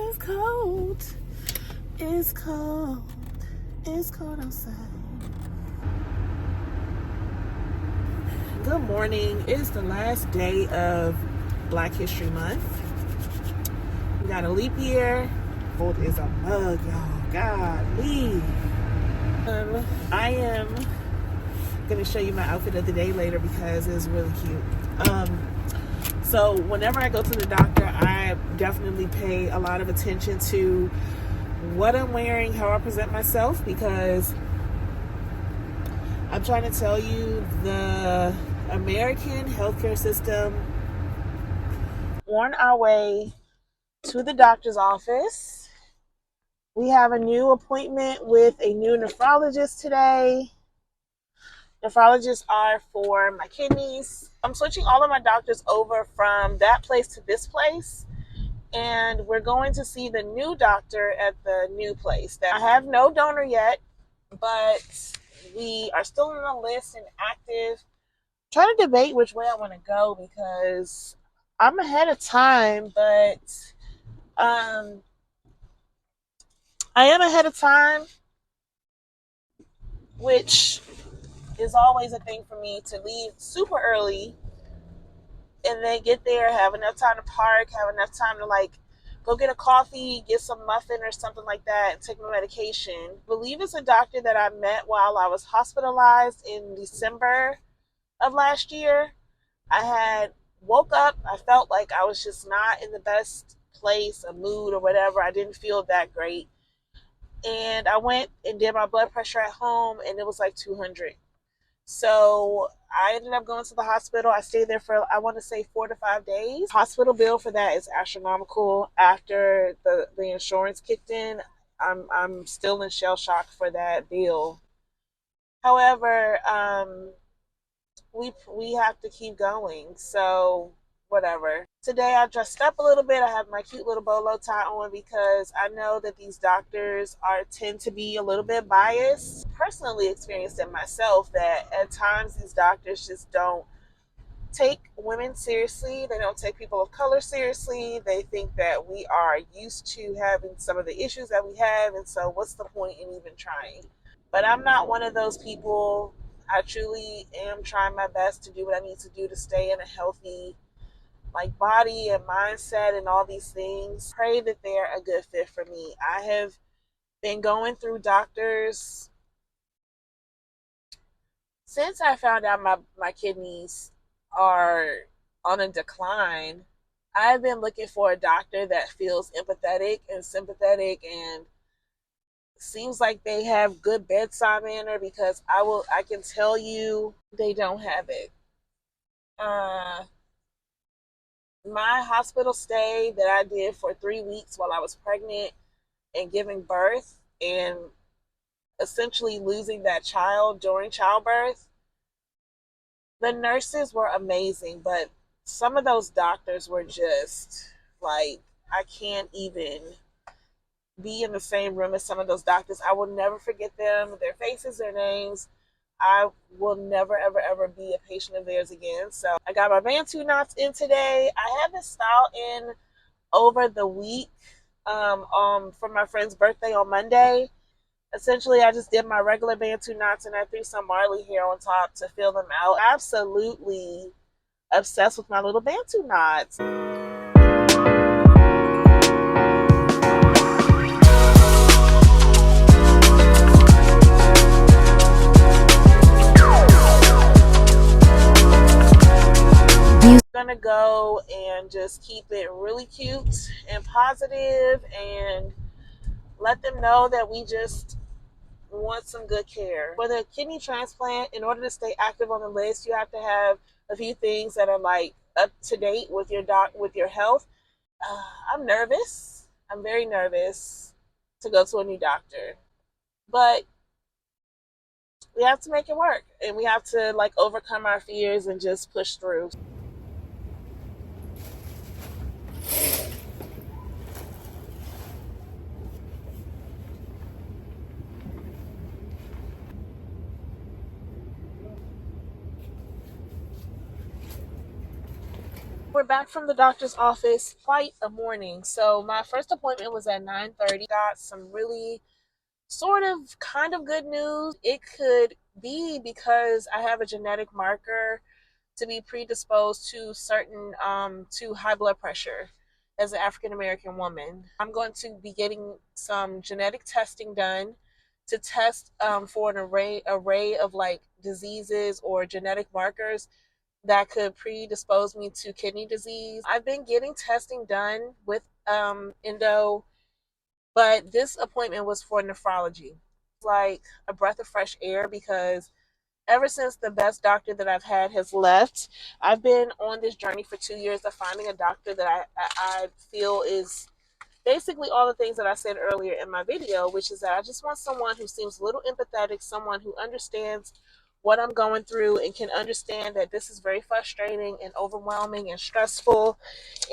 It's cold. It's cold. It's cold outside. Good morning. It's the last day of Black History Month. We got a leap year. Cold is a mug, y'all. Golly. I am going to show you my outfit of the day later because it's really cute. So whenever I go to the doctor, I definitely pay a lot of attention to what I'm wearing, how I present myself, because I'm trying to tell you, the American healthcare system, on our way to the doctor's office. We have a new appointment with a new nephrologist today. Nephrologists are for my kidneys. I'm switching all of my doctors over from that place to this place, and we're going to see the new doctor at the new place. I have no donor yet, but we are still on the list and active. I'm trying to debate which way I want to go because I'm ahead of time, but I am ahead of time, which is always a thing for me, to leave super early and then get there, have enough time to park, have enough time to go get a coffee, get some muffin or something like that, and take my medication. I believe it's a doctor that I met while I was hospitalized in December of last year. I had woke up, I felt like I was just not in the best place, a mood or whatever. I didn't feel that great. And I went and did my blood pressure at home, and it was like 200. So I ended up going to the hospital. I stayed there for, I want to say, 4 to 5 days. Hospital bill for that is astronomical. After the insurance kicked in, I'm still in shell shock for that bill. However, we have to keep going. So whatever. Today I dressed up a little bit. I have my cute little bolo tie on because I know that these doctors tend to be a little bit biased. Personally experienced it myself that at times these doctors just don't take women seriously. They don't take people of color seriously. They think that we are used to having some of the issues that we have, and so what's the point in even trying? But I'm not one of those people. I truly am trying my best to do what I need to do to stay in a healthy body and mindset and all these things. Pray that they're a good fit for me. I have been going through doctors since I found out my kidneys are on a decline. I've been looking for a doctor that feels empathetic and sympathetic and seems like they have good bedside manner, because I can tell you they don't have it. My hospital stay that I did for 3 weeks while I was pregnant and giving birth and essentially losing that child during childbirth, the nurses were amazing, but some of those doctors were just I can't even be in the same room as some of those doctors. I will never forget them, their faces, their names. I will never, ever, ever be a patient of theirs again. So I got my Bantu knots in today. I had this style in over the week for my friend's birthday on Monday. Essentially, I just did my regular Bantu knots and I threw some Marley hair on top to fill them out. Absolutely obsessed with my little Bantu knots. Gonna go and just keep it really cute and positive and let them know that we just want some good care. For the kidney transplant, in order to stay active on the list, you have to have a few things that are up to date with your health. I'm nervous. I'm very nervous to go to a new doctor, but we have to make it work, and we have to overcome our fears and just push through. we're back from the doctor's office. Quite a morning. So my first appointment was at 9:30. Got some really sort of kind of good news. It could be because I have a genetic marker to be predisposed to certain to high blood pressure as an African American woman. I'm going to be getting some genetic testing done to test for an array of like diseases or genetic markers that could predispose me to kidney disease. I've been getting testing done with endo, but this appointment was for nephrology. It's like a breath of fresh air because ever since the best doctor that I've had has left, I've been on this journey for 2 years of finding a doctor that I feel is basically all the things that I said earlier in my video, which is that I just want someone who seems a little empathetic, someone who understands what I'm going through and can understand that this is very frustrating and overwhelming and stressful.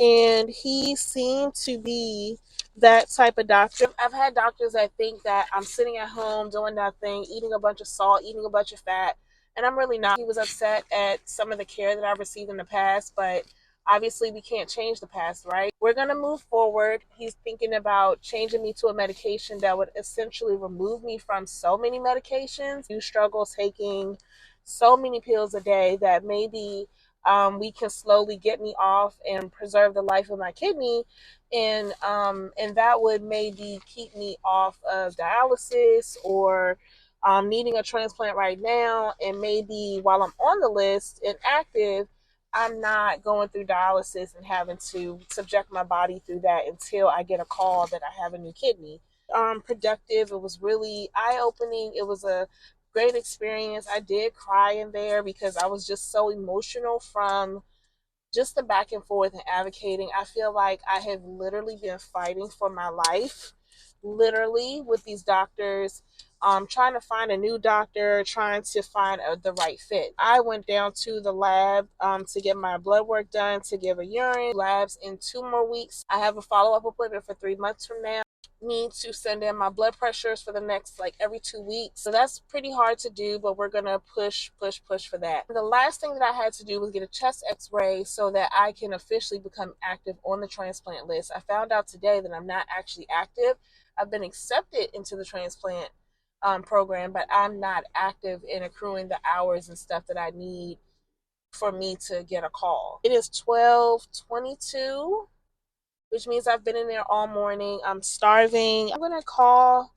And he seemed to be that type of doctor. I've had doctors that think that I'm sitting at home doing nothing, eating a bunch of salt, eating a bunch of fat, and I'm really not. He was upset at some of the care that I've received in the past, but obviously we can't change the past, right? We're going to move forward. He's thinking about changing me to a medication that would essentially remove me from so many medications. You struggle taking so many pills a day that maybe we can slowly get me off and preserve the life of my kidney. And that would maybe keep me off of dialysis or needing a transplant right now. And maybe while I'm on the list and active, I'm not going through dialysis and having to subject my body through that until I get a call that I have a new kidney. Productive. It was really eye-opening. It was a great experience. I did cry in there because I was just so emotional from just the back and forth and advocating. I feel like I have literally been fighting for my life, literally, with these doctors. Trying to find a new doctor, trying to find the right fit. I went down to the lab to get my blood work done, to give a urine. Labs in 2 more weeks. I have a follow-up appointment for 3 months from now. Need to send in my blood pressures for the next every 2 weeks. So that's pretty hard to do, but we're gonna push for that. The last thing that I had to do was get a chest x-ray so that I can officially become active on the transplant list. I found out today that I'm not actually active. I've been accepted into the transplant program, but I'm not active in accruing the hours and stuff that I need for me to get a call. It is 12:22, which means I've been in there all morning. I'm starving. I'm gonna call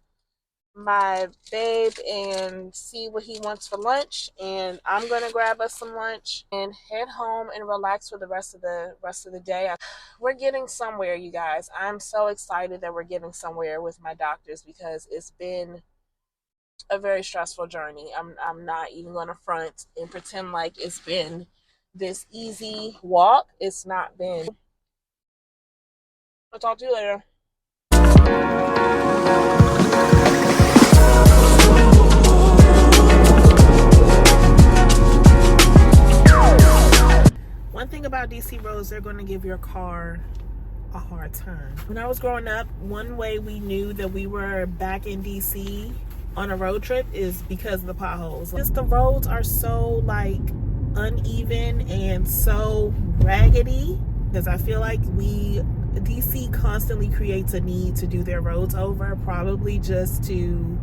my babe and see what he wants for lunch, and I'm gonna grab us some lunch and head home and relax for the rest of the day. We're getting somewhere, you guys. I'm so excited that we're getting somewhere with my doctors because it's been a very stressful journey. I'm not even going to front and pretend like it's been this easy walk. It's not been. I'll talk to you later. One thing about DC roads, they're going to give your car a hard time. When I was growing up, one way we knew that we were back in DC on a road trip is because of the potholes. Just the roads are so uneven and so raggedy, because I feel like DC constantly creates a need to do their roads over, probably just to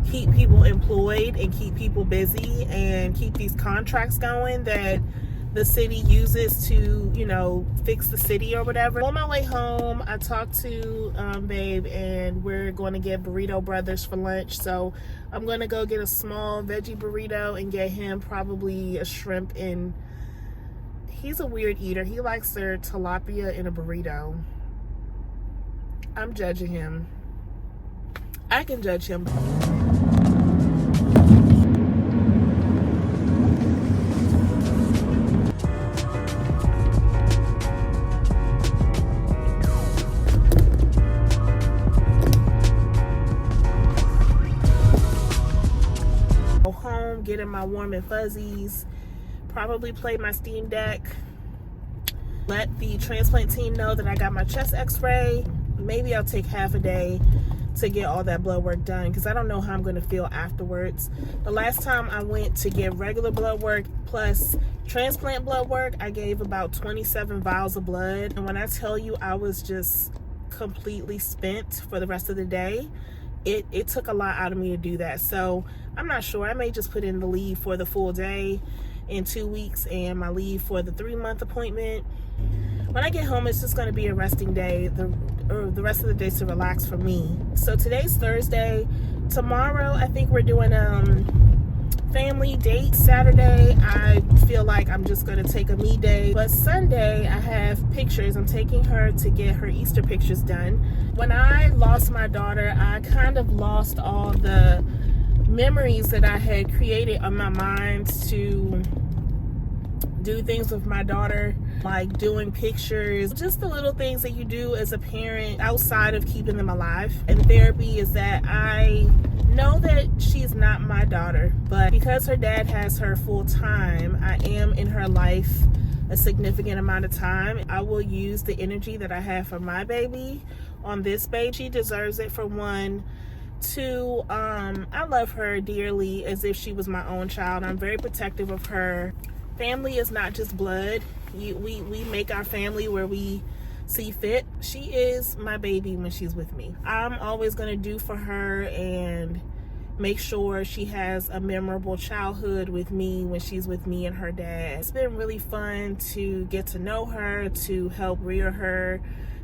keep people employed and keep people busy and keep these contracts going that the city uses to, fix the city or whatever. On my way home, I talked to babe, and we're going to get Burrito Brothers for lunch. So I'm going to go get a small veggie burrito and get him probably a shrimp, and he's a weird eater. He likes their tilapia in a burrito. I'm judging him. I can judge him. Getting my warm and fuzzies, probably play my Steam Deck, let the transplant team know that I got my chest x-ray. Maybe I'll take half a day to get all that blood work done, because I don't know how I'm going to feel afterwards. The last time I went to get regular blood work plus transplant blood work, I gave about 27 vials of blood. And when I tell you I was just completely spent for the rest of the day, it took a lot out of me to do that. So I'm not sure. I may just put in the leave for the full day in 2 weeks and my leave for the 3-month appointment. When I get home, it's just going to be a resting day, the rest of the day to relax for me. So today's Thursday. Tomorrow, I think we're doing family date. Saturday, I feel like I'm just going to take a me day. But Sunday, I have pictures. I'm taking her to get her Easter pictures done. When I lost my daughter, I kind of lost all the memories that I had created on my mind to do things with my daughter, like doing pictures, just the little things that you do as a parent outside of keeping them alive. And therapy is that I know that she's not my daughter, but because her dad has her full time, I am in her life a significant amount of time. I will use the energy that I have for my baby on this baby. She deserves it, for one. Two, I love her dearly as if she was my own child. I'm very protective of her. Family is not just blood. We make our family where we see fit. She is my baby when she's with me. I'm always going to do for her and make sure she has a memorable childhood with me when she's with me and her dad. It's been really fun to get to know her, to help rear her,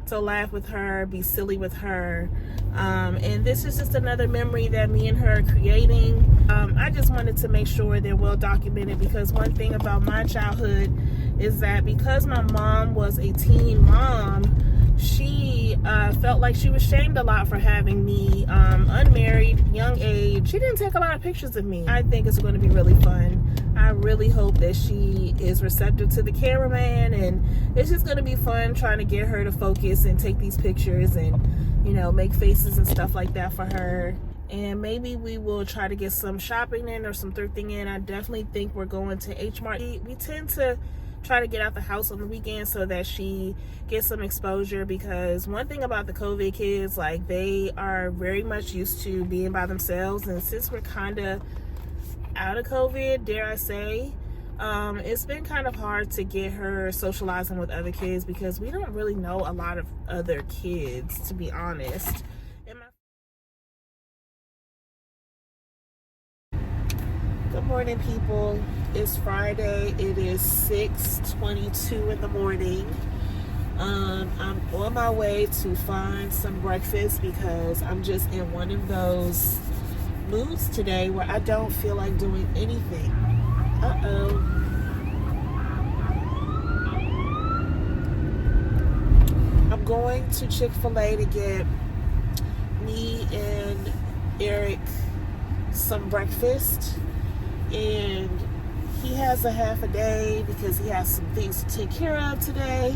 to laugh with her, be silly with her. And this is just another memory that me and her are creating. I just wanted to make sure they're well documented, because one thing about my childhood is that because my mom was a teen mom, she felt like she was shamed a lot for having me unmarried, young age. She didn't take a lot of pictures of me. I think it's going to be really fun. I really hope that she is receptive to the cameraman, and it's just going to be fun trying to get her to focus and take these pictures and, you know, make faces and stuff like that for her. And maybe we will try to get some shopping in or some thrifting in. I definitely think we're going to Hmart. We tend to try to get out the house on the weekend so that she gets some exposure, because one thing about the COVID kids, like, they are very much used to being by themselves. And since we're kind of out of COVID, dare I say, it's been kind of hard to get her socializing with other kids, because we don't really know a lot of other kids, to be honest. Good morning, people. It's Friday. It is 6:22 in the morning. I'm on my way to find some breakfast, because I'm just in one of those moods today where I don't feel like doing anything. I'm going to Chick-fil-A to get me and Eric some breakfast. And he has a half a day because he has some things to take care of today.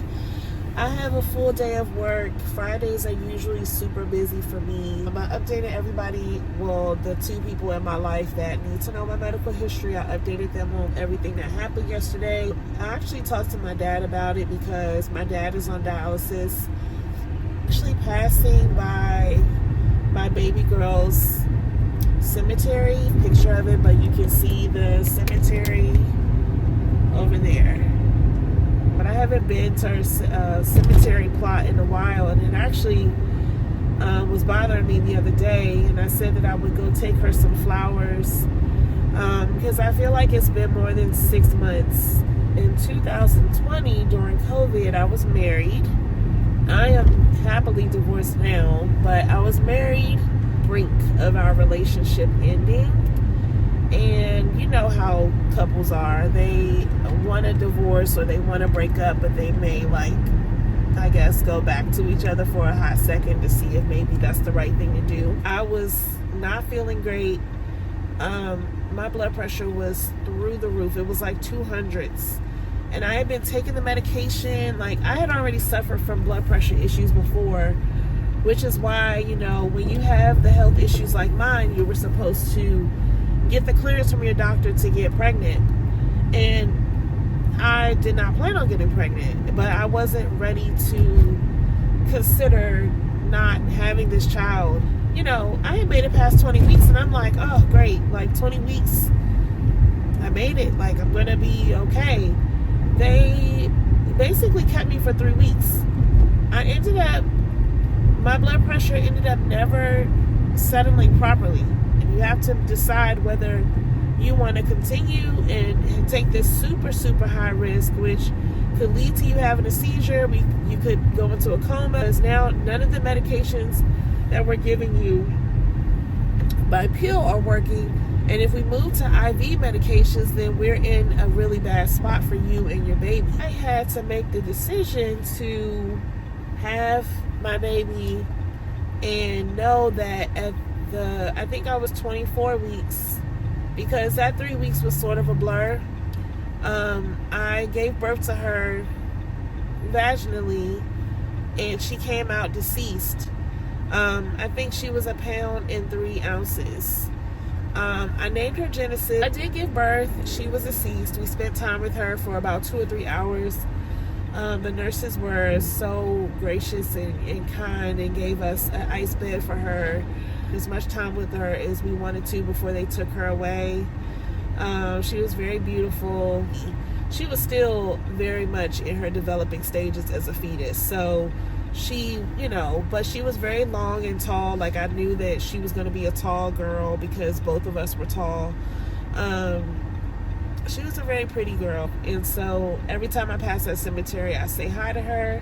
I have a full day of work. Fridays are usually super busy for me. I updated everybody, well, the 2 people in my life that need to know my medical history. I updated them on everything that happened yesterday. I actually talked to my dad about it, because my dad is on dialysis. Actually passing by my baby girl's cemetery, picture of it, but you can see the cemetery over there. But I haven't been to her cemetery plot in a while, and it actually was bothering me the other day, and I said that I would go take her some flowers, because I feel like it's been more than 6 months. In 2020, during COVID, I was married. I am happily divorced now, but I was married, brink of our relationship ending. And you know how couples are. They want to divorce or they want to break up, but they may, like, I guess, go back to each other for a hot second to see if maybe that's the right thing to do. I was not feeling great. My blood pressure was through the roof. It was like 200s. And I had been taking the medication. Like, I had already suffered from blood pressure issues before, which is why, you know, when you have the health issues like mine, you were supposed to get the clearance from your doctor to get pregnant. And I did not plan on getting pregnant, but I wasn't ready to consider not having this child you know, I had made it past 20 weeks and I'm like, oh, great. Like 20 weeks, I made it. Like, I'm going to be okay. They basically kept me for 3 weeks. My blood pressure ended up never settling properly. And you have to decide whether you want to continue and take this super, super high risk, which could lead to you having a seizure. You could go into a coma. Because now none of the medications that we're giving you by pill are working. And if we move to IV medications, then we're in a really bad spot for you and your baby. I had to make the decision to have my baby and know that I think I was 24 weeks, because that 3 weeks was sort of a blur. I gave birth to her vaginally and she came out deceased. I think she was 1 pound and 3 ounces. I named her Genesis. I did give birth. She was deceased. We spent time with her for about 2 or 3 hours. The nurses were so gracious and kind and gave us an ice bed for her, as much time with her as we wanted to before they took her away. She was very beautiful. She was still very much in her developing stages as a fetus. So she, you know, but she was very long and tall. Like, I knew that she was going to be a tall girl because both of us were tall. She was a very pretty girl. And so every time I pass that cemetery, I say hi to her.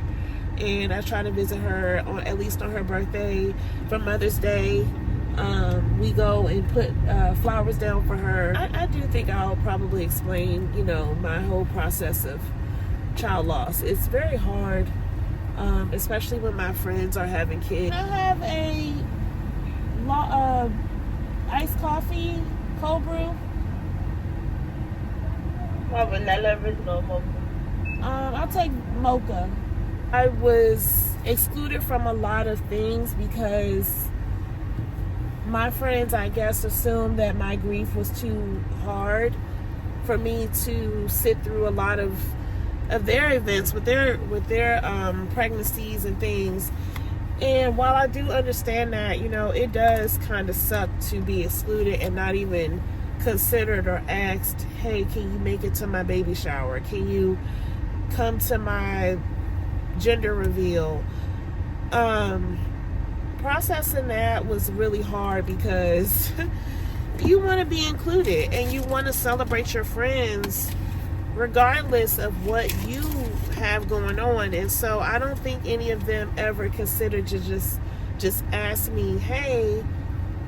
And I try to visit her at least on her birthday. For Mother's Day, we go and put flowers down for her. I do think I'll probably explain, you know, my whole process of child loss. It's very hard, especially when my friends are having kids. I have a iced coffee, cold brew. Vanilla original mocha. I'll take mocha. I was excluded from a lot of things because my friends, I guess, assumed that my grief was too hard for me to sit through a lot of their events with their pregnancies and things. And while I do understand that, you know, it does kind of suck to be excluded and not even considered or asked, hey, can you make it to my baby shower? Can you come to my gender reveal? Processing that was really hard because you want to be included and you want to celebrate your friends regardless of what you have going on. And so I don't think any of them ever considered to just ask me, hey,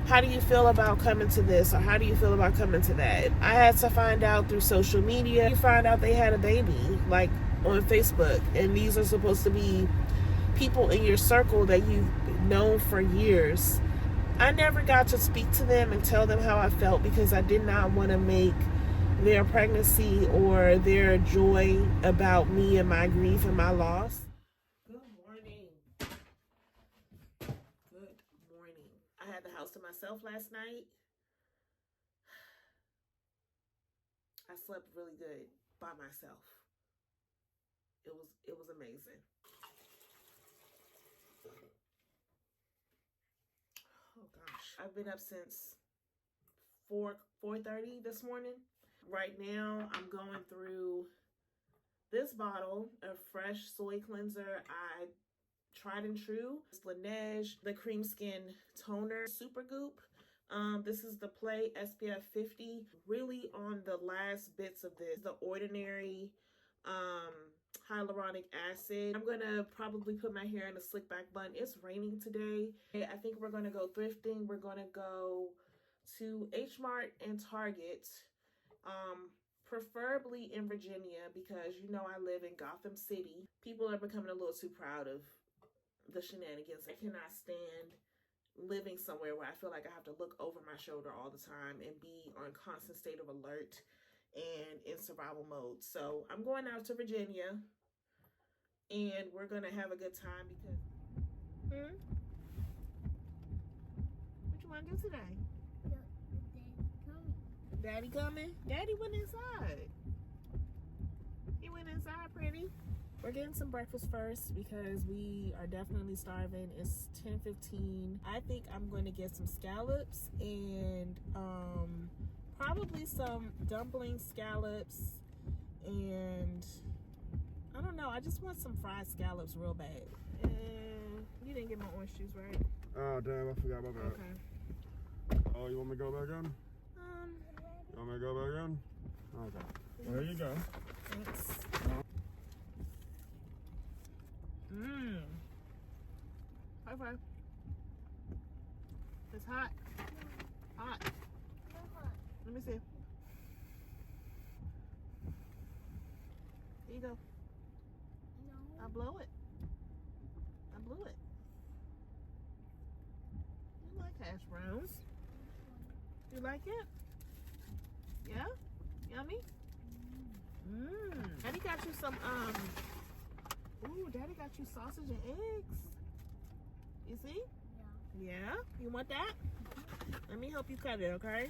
how do you feel about coming to this, or how do you feel about coming to that? I had to find out through social media. You find out they had a baby, like on Facebook, and these are supposed to be people in your circle that you've known for years. I never got to speak to them and tell them how I felt because I did not want to make their pregnancy or their joy about me and my grief and my loss. Good morning. Good morning. I had the house to myself last night. I slept really good by myself. It was amazing. Oh gosh. I've been up since 4:30 this morning. Right now I'm going through this bottle of fresh soy cleanser. I tried and true. It's Laneige, the cream skin toner super goop. This is the Play SPF 50. Really on the last bits of this. The Ordinary hyaluronic acid. I'm gonna probably put my hair in a slick back bun. It's raining today. I think we're gonna go thrifting. We're gonna go to Hmart and Target, preferably in Virginia, because you know I live in Gotham City. People are becoming a little too proud of the shenanigans. I cannot stand living somewhere where I feel like I have to look over my shoulder all the time and be on constant state of alert and in survival mode. So I'm going out to Virginia and we're gonna have a good time because what you wanna do today? Daddy coming? Daddy went inside. He went inside, pretty. we're getting some breakfast first because we are definitely starving. It's 10:15. I think I'm going to get some scallops and probably some dumpling scallops, and I don't know, I just want some fried scallops real bad. And you didn't get my orange juice, right? Oh damn, I forgot about that. Okay. Oh, you want me to go back in? You want me to go back in? Okay. Well, here you go. Thanks. Okay. It's hot. Hot. Let me see. Here you go. No. I blow it. I blew it. You like hash browns? You like it? Yeah? Yummy? Daddy got you some, ooh, Daddy got you sausage and eggs. You see? Yeah. Yeah? You want that? Let me help you cut it, okay?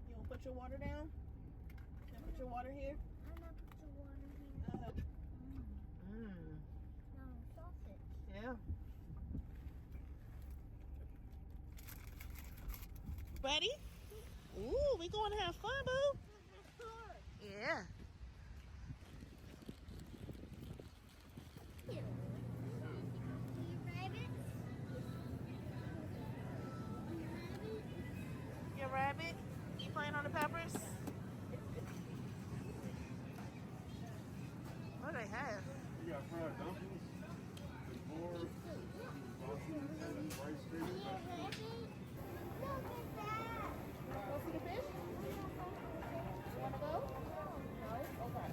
You want to put your water down? Can I put your water here? I'm gonna put the water here. No, sausage. Yeah. Ready? Ooh, we going to have fun, boo. Yeah. You rabbit? Your rabbit? You playing on the peppers? What do they have? You got fried dumplings, and pork, sausage, and rice You cakes. rabbit? Look at that! Go see the fish? You want to go? No? Okay.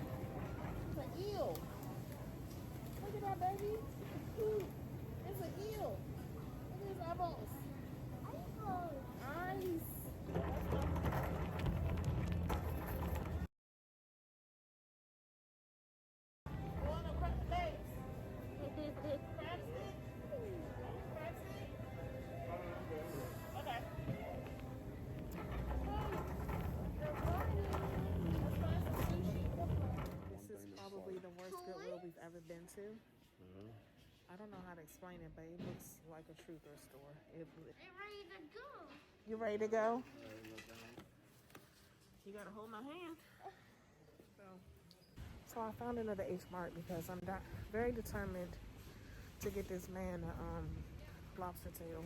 It's an eel. Look at that, baby. It's cute. It's an eel. Look at his eyeballs. Nice. You want to crack the legs? Crab stick? Crab stick? Okay. This is probably the worst Goodwill we've ever been to. I don't know how to explain it, but it looks like a truther store. I'm ready to go. You ready to go? You gotta hold my hand. So I found another Hmart because I'm very determined to get this man a lobster tail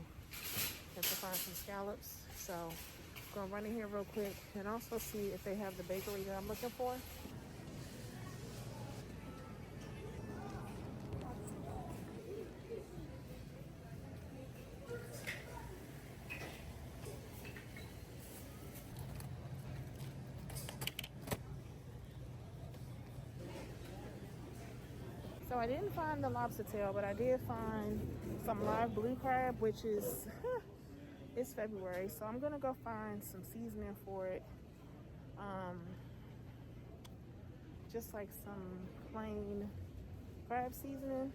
and to find some scallops. So I'm gonna run in here real quick and also see if they have the bakery that I'm looking for. So I didn't find the lobster tail, but I did find some live blue crab, which is, it's February. So I'm gonna go find some seasoning for it. Just like some plain crab seasoning.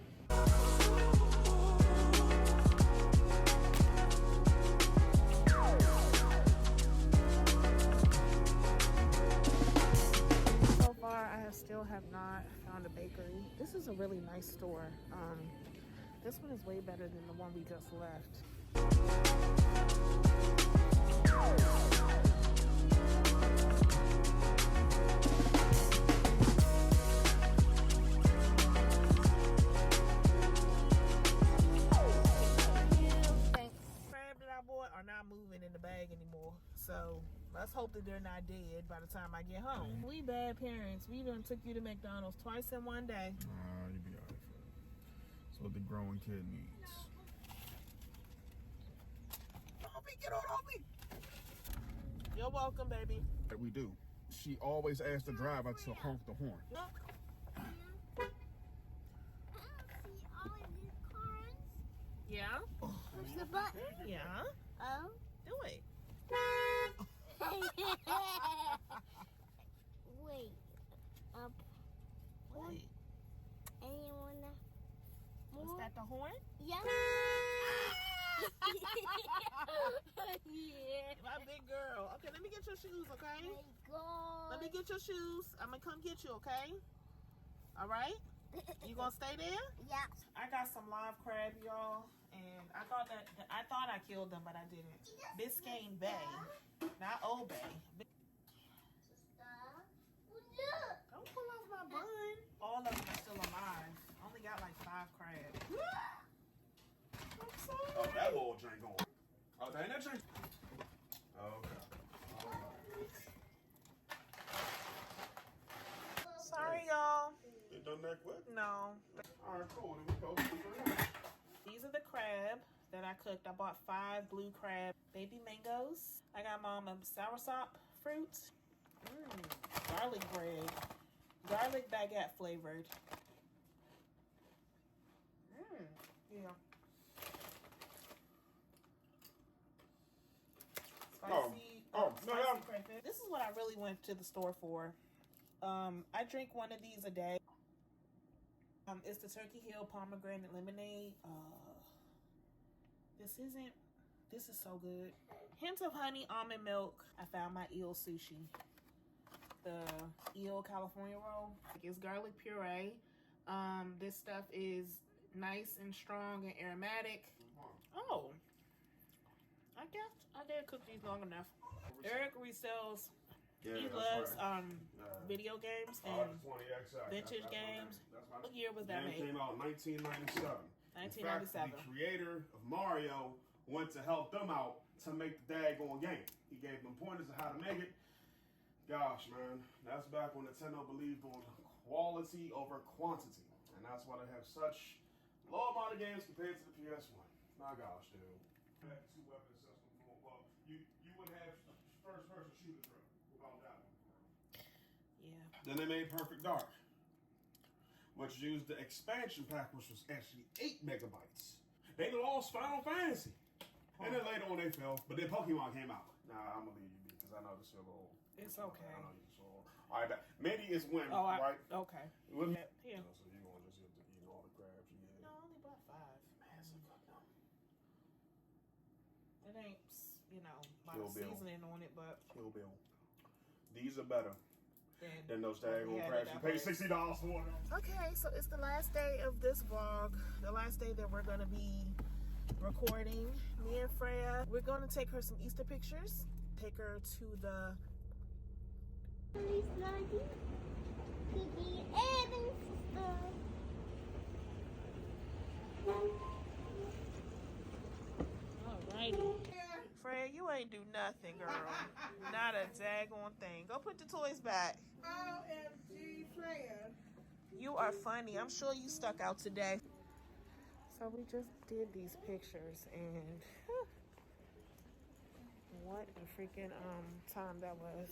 So far, I still have not found a bakery. This is a really nice store. This one is way better than the one we just left. Crab that I bought are not moving in the bag anymore. So let's hope that they're not dead by the time I get home. We bad parents. We done took you to McDonald's twice in one day. Nah, you be alright. That's what the growing kid needs. Homie, get on, homie! You're welcome, baby. That we do. She always asks the driver to honk the horn. No. I don't see all of these cars. Yeah? Push the button. Yeah? Oh. Do it. Wait. Up. Wait. Anyone? Was that the horn? Yeah. Yeah. My big girl. Okay, let me get your shoes, okay? My God. Let me get your shoes. I'm gonna come get you, okay? All right? You gonna stay there? Yeah. I got some live crab, y'all, and I thought I killed them, but I didn't. Biscayne Bay, not Old Bay. Sister. Oh, look. Don't pull off my bun. All of them are still alive. I only got like 5 crabs. I'm sorry. Oh, that little drink going. Oh, that ain't that drink? Okay. All right. Sorry, y'all. You done that quick? No. All right, cool. Then we go. These are the crab that I cooked. I bought 5 blue crab baby mangoes. I got mom a soursop fruit. Garlic bread. Garlic baguette flavored. Yeah. Spicy. Spicy crayfish. This is what I really went to the store for. I drink one of these a day. It's the Turkey Hill pomegranate lemonade. This is so good. Hint of honey, almond milk. I found my eel sushi. The eel California roll. It's garlic puree. This stuff is nice and strong and aromatic. Oh, I guess I did cook these long enough. Eric resells. He loves video games and vintage games. What year was that made? Came out in 1997. 1997. In fact, the creator of Mario went to help them out to make the daggone game. He gave them pointers on how to make it. Gosh, man, that's back when Nintendo believed on quality over quantity. And that's why they have such low amount of games compared to the PS1. My gosh, dude. You had 2 weapon systems. Well, you would have first-person shooter through. Without that one. Yeah. Then they made Perfect Dark, which used the expansion pack, which was actually 8 megabytes. They lost Final Fantasy. And then later on they fell, but then Pokemon came out. Nah, I'm gonna leave you because I know this is a little old. It's okay. I know you're so old. All right, maybe it's when, right? Okay. With, Here. So you're gonna just have to eat all the crabs you get. No, I only bought 5. Man, so fuck no. It ain't, my Kill Bill. seasoning on it, but Kill Bill. These are better than those yeah, daggone crabs. You pay $60 for them. Okay, so it's the last day of this vlog. The last day that we're gonna be recording. Me and Freya, we're gonna take her some Easter pictures. Take her to the Please, Lottie. Cookie and sister. Alrighty. Freya, you ain't do nothing, girl. Not a daggone thing. Go put the toys back. OMG, Freya. You are funny. I'm sure you stuck out today. So we just did these pictures and what a freaking time that was.